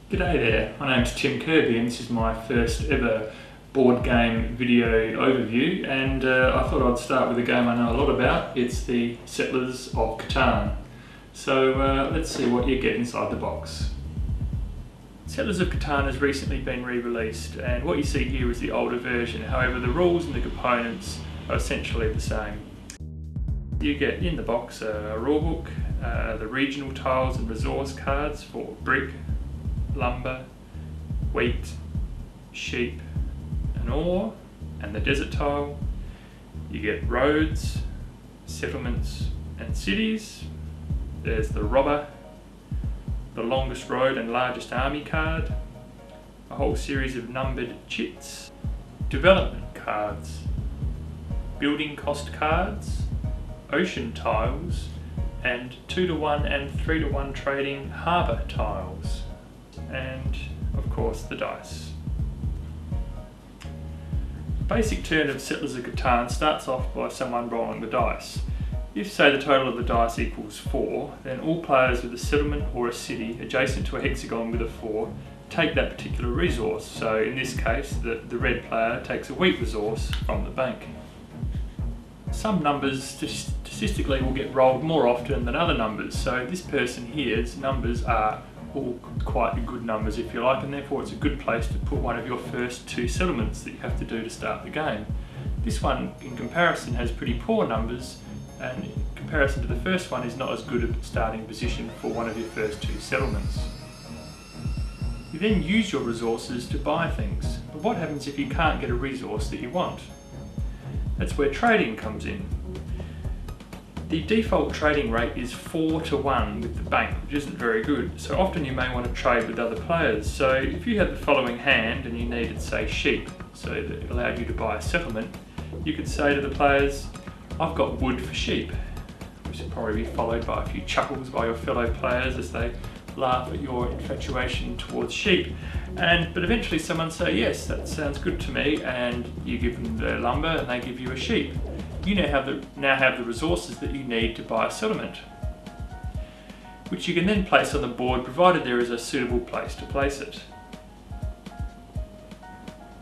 G'day there, my name's Tim Kirby and this is my first ever board game video overview, and I thought I'd start with a game I know a lot about. It's the Settlers of Catan. So let's see what you get inside the box. Settlers of Catan has recently been re-released, and what you see here is the older version. However, the rules and the components are essentially the same. You get in the box a rulebook, the regional tiles and resource cards for brick, lumber, wheat, sheep and ore, and the desert tile. You get roads, settlements and cities. There's the robber, the longest road and largest army card, a whole series of numbered chits, development cards, building cost cards, ocean tiles, and 2-to-1 and 3-to-1 trading harbour tiles, and of course the dice. The basic turn of Settlers of Catan starts off by someone rolling the dice. If, say, the total of the dice equals 4, then all players with a settlement or a city adjacent to a hexagon with a 4 take that particular resource. So in this case, the red player takes a wheat resource from the bank. Some numbers statistically will get rolled more often than other numbers, so this person here's numbers are all quite good numbers, if you like, and therefore it's a good place to put one of your first 2 settlements that you have to do to start the game. This one, in comparison, has pretty poor numbers, and in comparison to the first one is not as good a starting position for one of your first 2 settlements. You then use your resources to buy things, but what happens if you can't get a resource that you want? That's where trading comes in. The default trading rate is 4-to-1 with the bank, which isn't very good, so often you may want to trade with other players. So if you had the following hand and you needed, say, sheep, so that it allowed you to buy a settlement, you could say to the players, "I've got wood for sheep," which would probably be followed by a few chuckles by your fellow players as they laugh at your infatuation towards sheep. But eventually someone say, "Yes, that sounds good to me," and you give them the lumber and they give you a sheep. You now have the resources that you need to buy a settlement, which you can then place on the board provided there is a suitable place to place it.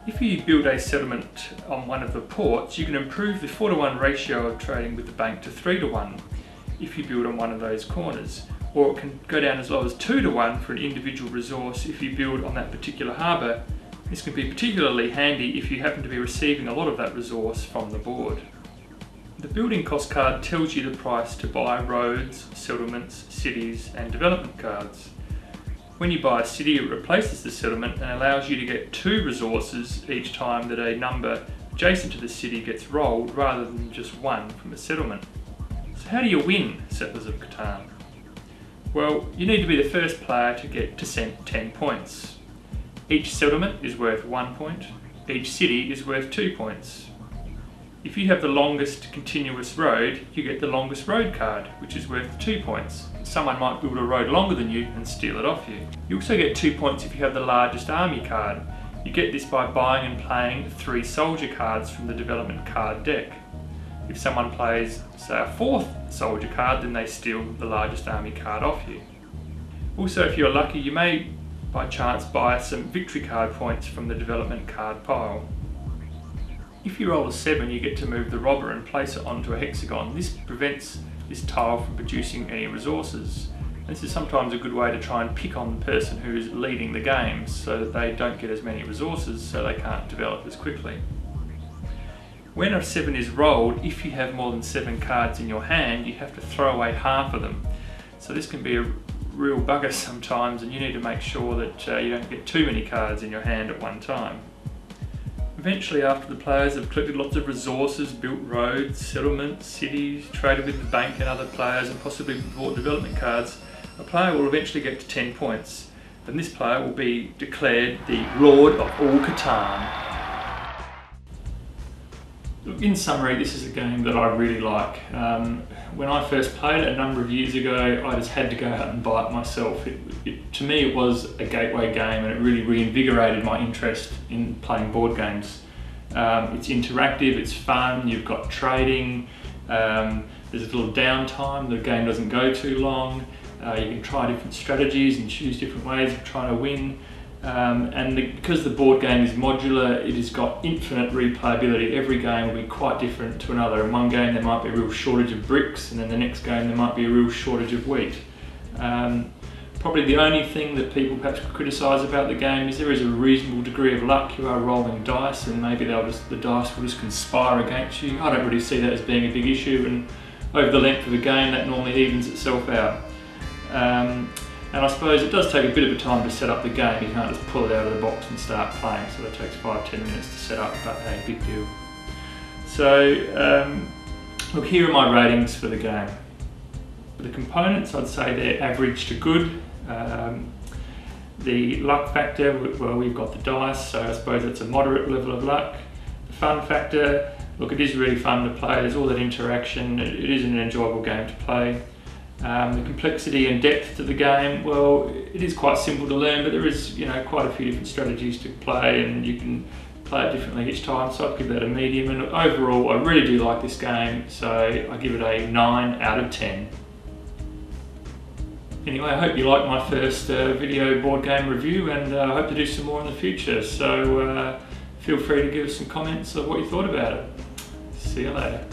If you build a settlement on one of the ports, you can improve the 4-to-1 ratio of trading with the bank to 3-to-1 if you build on one of those corners, or it can go down as low as 2-to-1 for an individual resource if you build on that particular harbour. This can be particularly handy if you happen to be receiving a lot of that resource from the board. The building cost card tells you the price to buy roads, settlements, cities and development cards. When you buy a city, it replaces the settlement and allows you to get 2 resources each time that a number adjacent to the city gets rolled, rather than just 1 from a settlement. So how do you win Settlers of Catan? Well, you need to be the first player to get to 10 points. Each settlement is worth 1 point, each city is worth 2 points. If you have the longest continuous road, you get the longest road card, which is worth 2 points. Someone might build a road longer than you and steal it off you. You also get 2 points if you have the largest army card. You get this by buying and playing 3 soldier cards from the development card deck. If someone plays, say, a 4th soldier card, then they steal the largest army card off you. Also, if you're lucky, you may by chance buy some victory card points from the development card pile. If you roll a 7, you get to move the robber and place it onto a hexagon. This prevents this tile from producing any resources. This is sometimes a good way to try and pick on the person who is leading the game so that they don't get as many resources, so they can't develop as quickly. When a 7 is rolled, if you have more than 7 cards in your hand, you have to throw away half of them. So this can be a real bugger sometimes, and you need to make sure that you don't get too many cards in your hand at one time. Eventually, after the players have collected lots of resources, built roads, settlements, cities, traded with the bank and other players, and possibly bought development cards, a player will eventually get to 10 points. Then this player will be declared the Lord of all Catan. Look, in summary, this is a game that I really like. When I first played it a number of years ago, I just had to go out and buy it myself. To me, it was a gateway game, and it really reinvigorated my interest in playing board games. It's interactive, it's fun, you've got trading, there's a little downtime, the game doesn't go too long, You can try different strategies and choose different ways of trying to win. Because the board game is modular, it has got infinite replayability. Every game will be quite different to another. In one game there might be a real shortage of bricks, and then the next game there might be a real shortage of wheat. Probably the only thing that people perhaps could criticise about the game is there is a reasonable degree of luck. You are rolling dice, and maybe the dice will just conspire against you. I don't really see that as being a big issue, and over the length of a game that normally evens itself out. And I suppose it does take a bit of a time to set up the game. You can't just pull it out of the box and start playing, so it takes 5-10 minutes to set up, but hey, big deal. So, look, here are my ratings for the game. For the components, I'd say they're average to good. The luck factor, well, we've got the dice, so I suppose it's a moderate level of luck. The fun factor, look, it is really fun to play. There's all that interaction. It is an enjoyable game to play. The complexity and depth to the game, well, it is quite simple to learn, but there is, quite a few different strategies to play, and you can play it differently each time, so I'd give that a medium. And overall, I really do like this game, so I give it a 9 out of 10. Anyway, I hope you liked my first video board game review, and I hope to do some more in the future, so feel free to give us some comments of what you thought about it. See you later.